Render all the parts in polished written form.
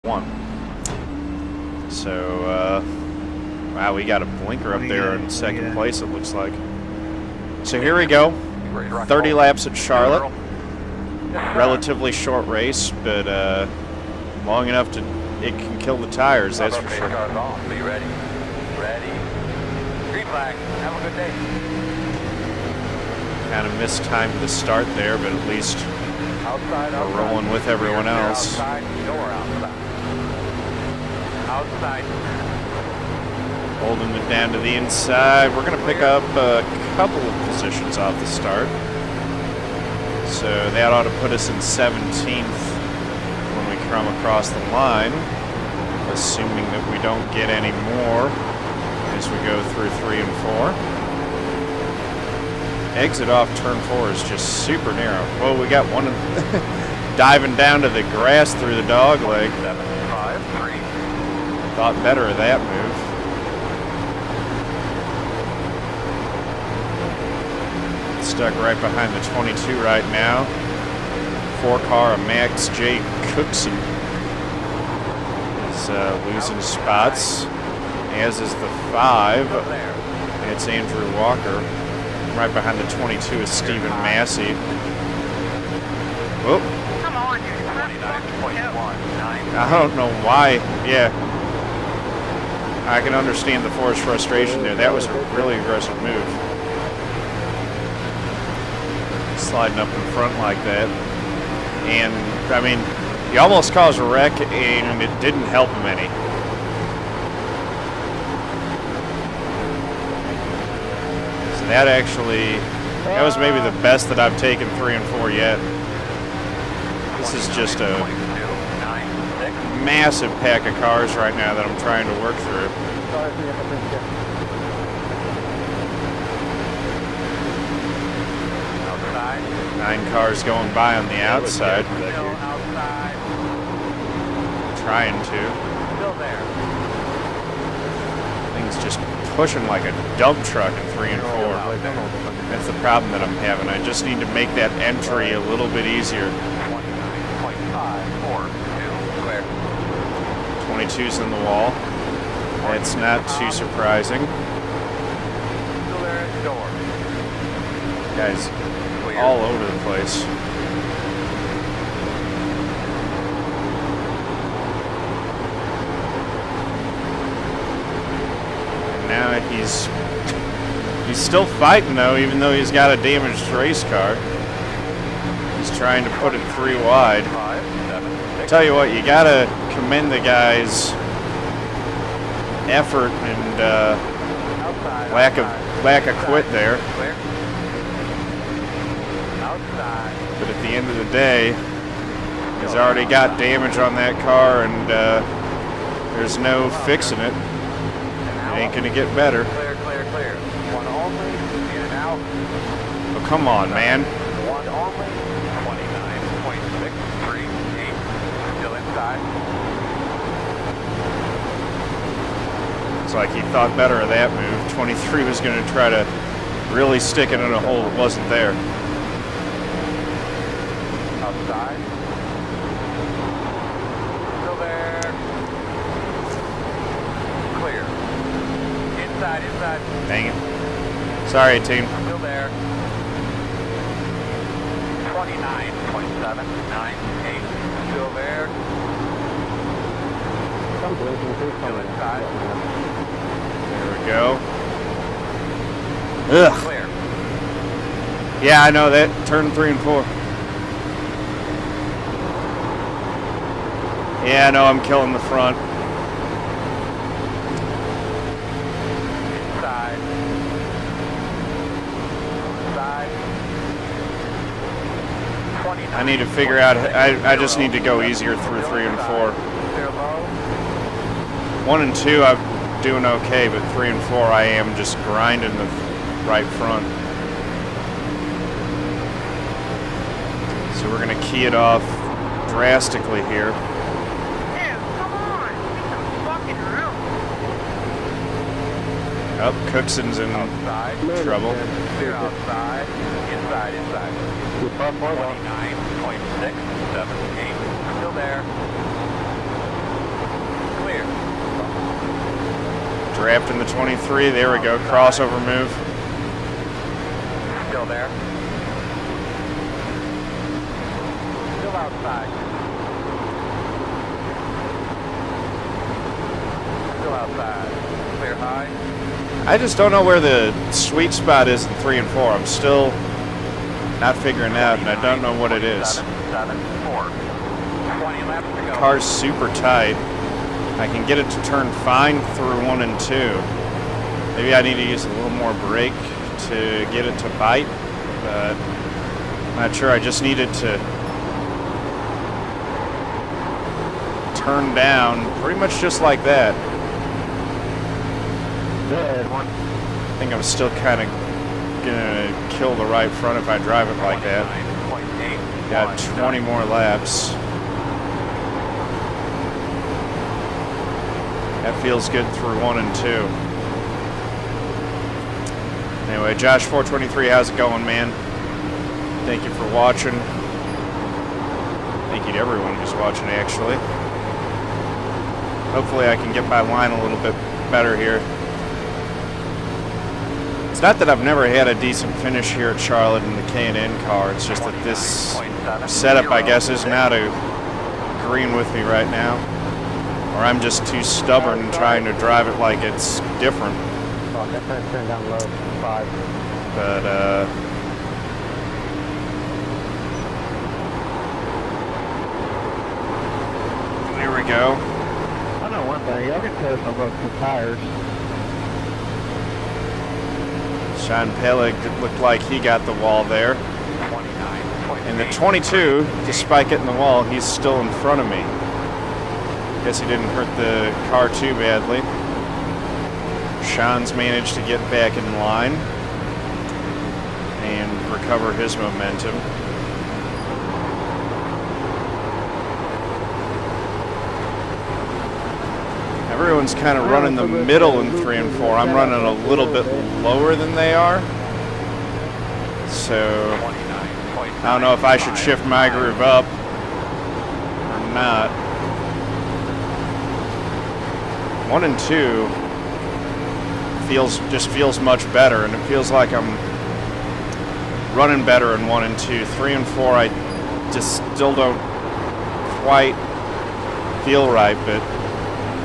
one. So, wow, we got a blinker up there in second place, it looks like. So here we go. 30 laps at Charlotte. Relatively short race, but long enough to it can kill the tires, that's for sure. Be ready. Ready. Green flag. Have a good day. Kind of mistimed the start there, but at least we're rolling with everyone else. Outside. Outside. Holding it down to the inside. We're going to pick up a couple of positions off the start. So that ought to put us in 17th when we come across the line, assuming that we don't get any more as we go through 3 and 4. Exit off turn 4 is just super narrow. Well, we got one diving down to the grass through the dog leg. 753. Thought better of that move. Stuck right behind the 22 right now. 4-car Max J Cookson is losing spots, as is the 5. It's Andrew Walker. Right behind the 22 is Stephen Massey. Oh. Come on, dude. 29.19. I don't know why. Yeah. I can understand the forced frustration there. That was a really aggressive move. Sliding up in front like that. And, I mean, he almost caused a wreck, and it didn't help him any. So that was maybe the best that I've taken 3 and 4 yet. This is just a massive pack of cars right now that I'm trying to work through. 9 cars going by on the outside. Trying to. Thing's just pushing like a dump truck in 3 and 4. That's the problem that I'm having. I just need to make that entry a little bit easier. 22's in the wall. That's not too surprising. Guys, all over the place. And now he's still fighting though, even though he's got a damaged race car. He's trying to put it 3 wide. Tell you what, you gotta commend the guy's effort and lack of quit there. But at the end of the day, he's already got damage on that car, and there's no fixing it. It ain't gonna get better. Clear. One only. In and out. Oh, come on, man. One only. 29.638. Still inside. It's like he thought better of that move. 23 was going to try to really stick it in a hole that wasn't there. Outside. Still there. Clear. Inside. Dang it. Sorry, team. Still there. 29.798. Still there. Still inside. There we go. Ugh. Clear. Yeah, I know that. Turn 3 and 4. Yeah, I know I'm killing the front. Inside. Inside. I need to figure out. I just need to go easier through 3 and 4. 1 and 2, I'm doing okay, but 3 and 4, I am just grinding the right front. So we're going to key it off drastically here. Oh, Cookson's in trouble. Clear outside. Inside. 29.678. Still there. Draft in the 23. There we go. Crossover move. Still there. Still outside. Still outside. Clear high. I just don't know where the sweet spot is in 3 and 4. I'm still not figuring out, and I don't know what it is. 7, 4. 20 laps to go. Car's super tight. I can get it to turn fine through 1 and 2. Maybe I need to use a little more brake to get it to bite, but I'm not sure. I just needed to turn down pretty much just like that. I think I'm still kind of gonna kill the right front if I drive it like that. Got 20 more laps. That feels good through 1 and 2. Anyway, Josh 423, how's it going, man? Thank you for watching. Thank you to everyone who's watching, actually. Hopefully I can get my line a little bit better here. It's not that I've never had a decent finish here at Charlotte in the K&N car. It's just that this setup, I guess, is not agreeing with me right now. Or I'm just too stubborn and trying to drive it like it's different. Turn down low, 5. But, there we go. I know one thing, y'all can test on both the tires. Sean Peleg looked like he got the wall there. In the 22, despite getting the wall, he's still in front of me. Guess he didn't hurt the car too badly. Sean's managed to get back in line and recover his momentum. Everyone's kind of running the middle in 3 and 4. I'm running a little bit lower than they are. So I don't know if I should shift my groove up or not. 1 and 2 just feels much better, and it feels like I'm running better in 1 and 2. 3 and 4, I just still don't quite feel right, but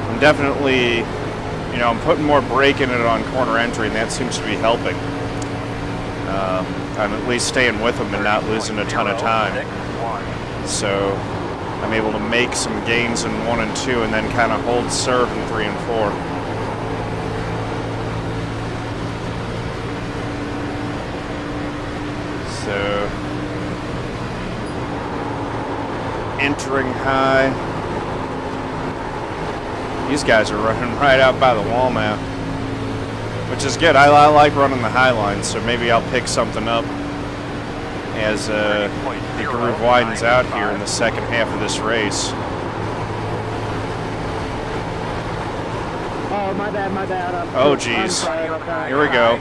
I'm definitely, you know, I'm putting more brake in it on corner entry, and that seems to be helping. I'm at least staying with them and not losing a ton of time. So I'm able to make some gains in 1 and 2 and then kind of hold serve in 3 and 4. So entering high. These guys are running right out by the wall now, which is good. I like running the high line, so maybe I'll pick something up as the groove widens out here in the second half of this race. Oh, my bad. Oh, geez. Here we go.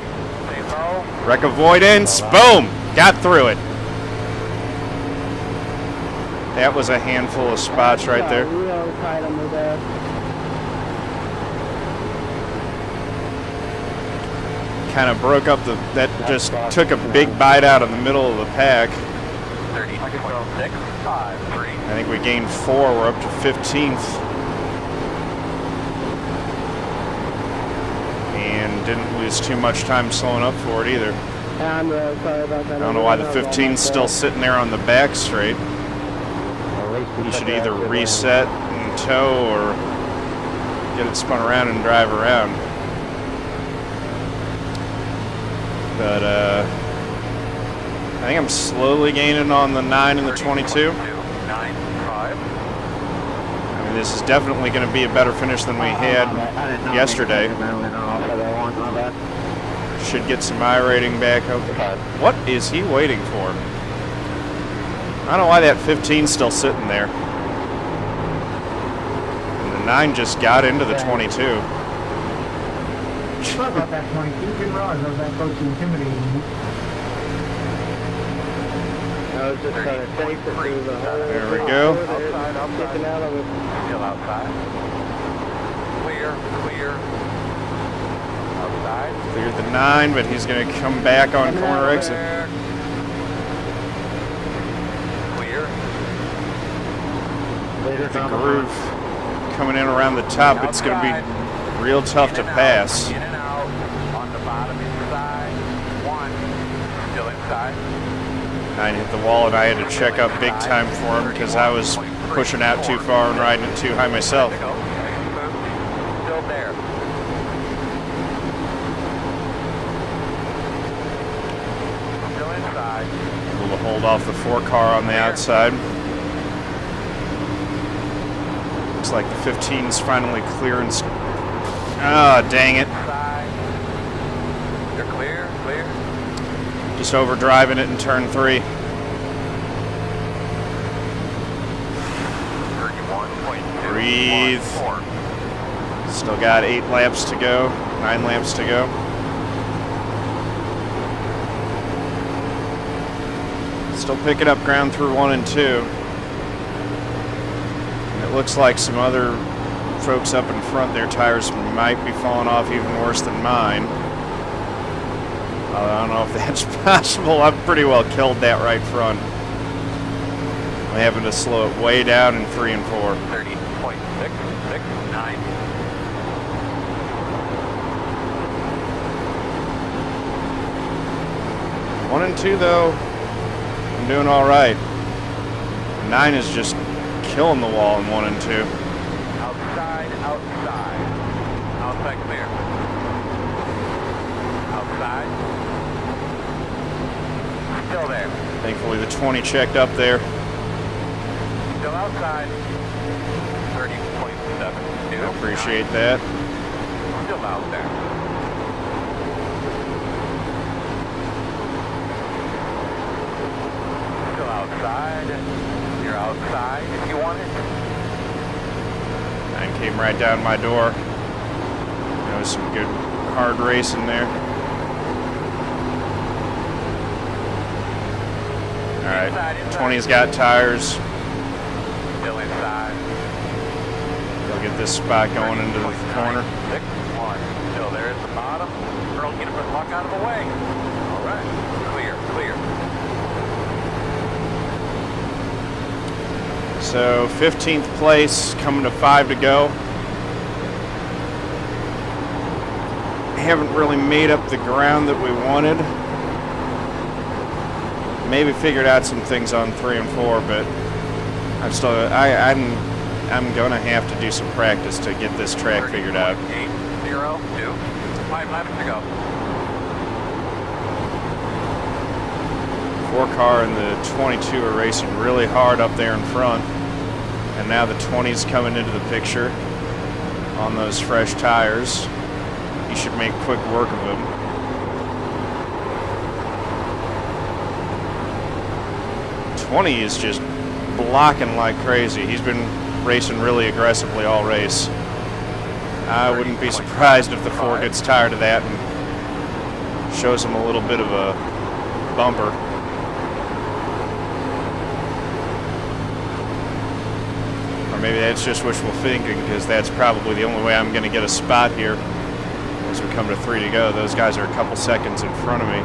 Wreck avoidance. Boom! Got through it. That was a handful of spots right there. Kind of broke up that just took a big bite out of the middle of the pack. 30.6, 5, 3. I think we gained 4. We're up to 15th. And didn't lose too much time slowing up for it either. I'm sorry about that. I don't know why the 15's still sitting there on the back straight. You should either reset and tow or get it spun around and drive around. But I think I'm slowly gaining on the 9 and the 22. 9, 5. I mean, this is definitely going to be a better finish than we had yesterday. Should get some iRating back. What is he waiting for? I don't know why that 15's still sitting there. And the 9 just got into the 22. Sorry about that, 22. Didn't realize I was that close to intimidating. I was just trying to take it through the whole. There we go. Outside, I'm kicking out of it. Still outside. Clear. Outside. Cleared the 9, but he's going to come back on corner exit. Clear. The groove coming in around the top, it's going to be real tough to pass. In and out on the bottom inside. 1. Still inside. 9 hit the wall, and I had to check up big time for him because I was pushing out too far and riding it too high myself. Still there. Still inside. Able to hold off the 4 car on the outside. Looks like the 15's finally clearing. Ah, dang it. Inside. You're clear. Clear. Just overdriving it in turn 3. 31.2. Breathe. Still got 8 laps to go, 9 laps to go. Still picking up ground through 1 and 2. And it looks like some other folks up in front, their tires might be falling off even worse than mine. I don't know if that's possible. I've pretty well killed that right front. I'm having to slow it way down in 3 and 4. 30.669. 1 and 2 though, I'm doing all right. 9 is just killing the wall in 1 and 2. Outside, outside. Outside clear. Outside. Still there. Thankfully the 20 checked up there. Still outside. 30.72. I appreciate that. Still out there. Still outside. You're outside if you want it. 9 came right down my door. There was some good hard racing there. All right, 20's got tires. Still inside. They'll get this spot going into the corner. 6-1. Still there at the bottom. Earl, get a bit luck out of the way. All right. Clear, clear. So 15th place, coming to 5 to go. Haven't really made up the ground that we wanted. Maybe figured out some things on 3 and 4, but I'm gonna have to do some practice to get this track figured out. 8-0-2. 5 laps to go. 4 car and the 22 are racing really hard up there in front, and now the 20's coming into the picture on those fresh tires. You should make quick work of him. '20 is just blocking like crazy. He's been racing really aggressively all race. I wouldn't be surprised if the 4 gets tired of that and shows him a little bit of a bumper. Or maybe that's just wishful thinking, because that's probably the only way I'm going to get a spot here as we come to 3 to go. Those guys are a couple seconds in front of me.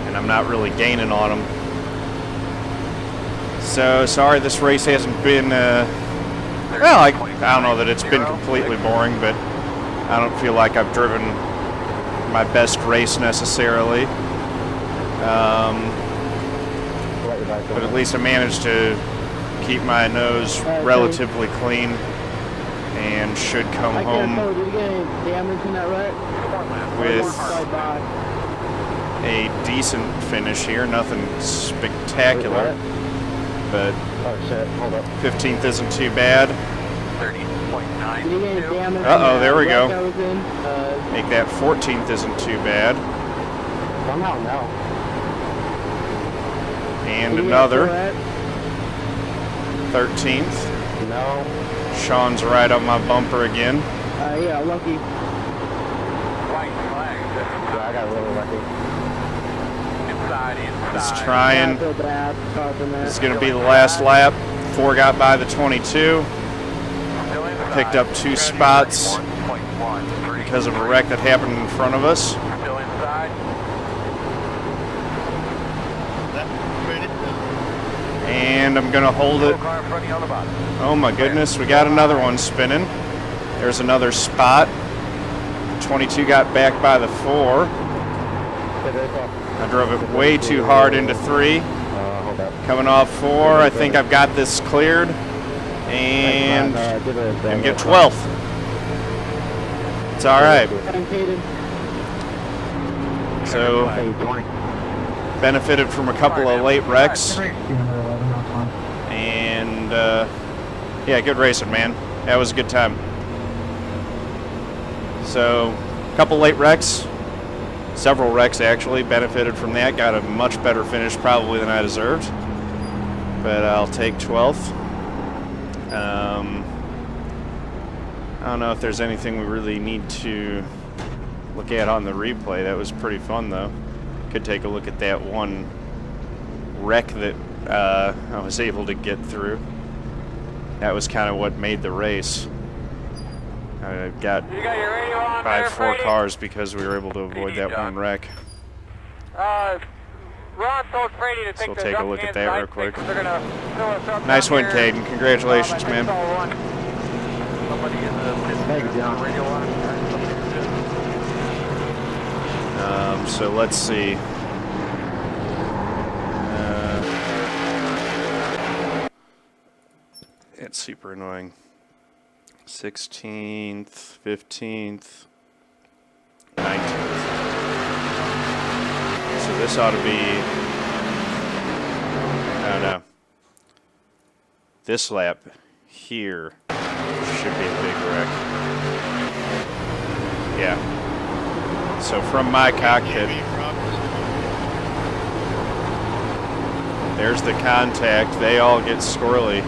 And I'm not really gaining on them. So sorry this race hasn't been, well, I don't know that it's been completely boring, but I don't feel like I've driven my best race necessarily. But at least I managed to keep my nose relatively clean and should come home with a decent finish here. Nothing spectacular, but 15th isn't too bad. 30.9. Uh-oh, there we go. Make that 14th isn't too bad. And another 13th. No. Sean's right on my bumper again. Yeah, lucky. White flag. Yeah, I got really lucky. Inside. He's trying. I feel bad. Sorry for that. This is going to be the last lap. 4 got by the 22. Still picked up 2 spots because of a wreck that happened in front of us. Still inside. And I'm going to hold it. Car in front of you on the bottom. Oh my goodness, we got another one spinning. There's another spot. 22 got back by the 4. I drove it way too hard into 3. Coming off 4, I think I've got this cleared. And get 12th. It's all right. So, benefited from a couple of late wrecks. And, yeah, good racing, man. That was a good time. So, a couple late wrecks. Several wrecks, actually, benefited from that. Got a much better finish, probably, than I deserved. But I'll take 12th. I don't know if there's anything we really need to look at on the replay. That was pretty fun, though. Could take a look at that one wreck that I was able to get through. That was kind of what made the race. I got 4 cars because we were able to avoid that one wreck. So we'll take a look at that real quick. Nice win, Kaden. Congratulations, man. So let's see. It's super annoying. 16th, 15th, 19th. So this ought to be, I don't know, this lap here should be a big wreck. Yeah. So from my cockpit, there's the contact. They all get squirrely.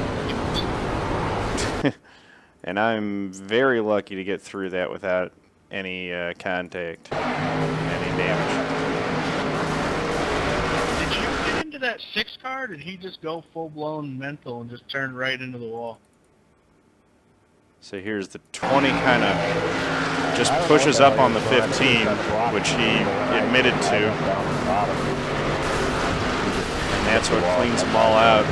And I'm very lucky to get through that without any contact, any damage. Did you get into that 6 car, or did he just go full-blown mental and just turn right into the wall? So here's the 20 kind of just pushes up on the 15, which he admitted to. And that's what cleans them all out.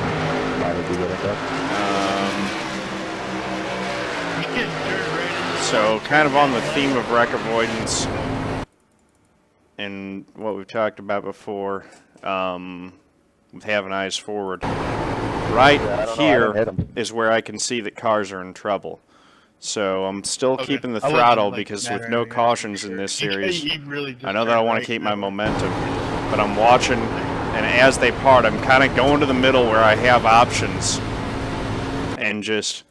So kind of on the theme of wreck avoidance and what we've talked about before, with having eyes forward. Right here is where I can see that cars are in trouble. So I'm still keeping the throttle because with no cautions in this series, I know that I want to keep my momentum, but I'm watching, and as they part, I'm kind of going to the middle where I have options and just,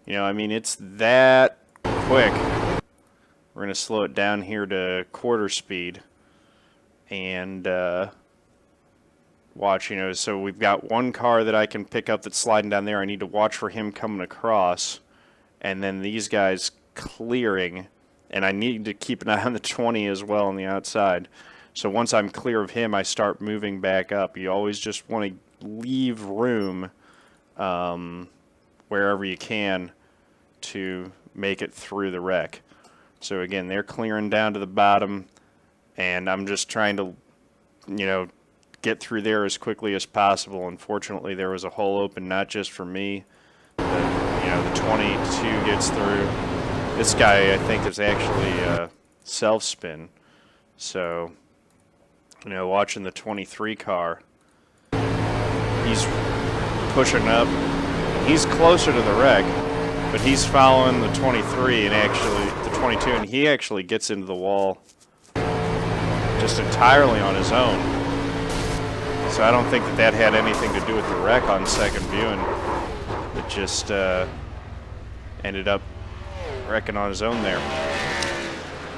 you know, I mean, it's that quick. We're going to slow it down here to quarter speed and watch, you know, so we've got one car that I can pick up that's sliding down there. I need to watch for him coming across, and then these guys clearing, and I need to keep an eye on the 20 as well on the outside. So once I'm clear of him, I start moving back up. You always just want to leave room wherever you can to make it through the wreck. So again, they're clearing down to the bottom, and I'm just trying to, you know, get through there as quickly as possible. Unfortunately, there was a hole open, not just for me. You know, the 22 gets through. This guy, I think, is actually self-spin. So, you know, watching the 23 car, he's pushing up. He's closer to the wreck, but he's following the 23 and actually the 22, and he actually gets into the wall just entirely on his own. So I don't think that that had anything to do with the wreck on second viewing. It just ended up wrecking on his own there.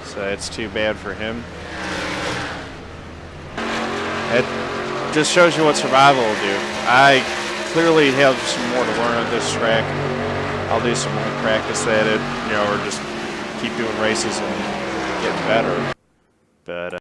So it's too bad for him. It just shows you what survival will do. I clearly have some more to learn on this track. I'll do some more practice at it, you know, or just keep doing races and get better. But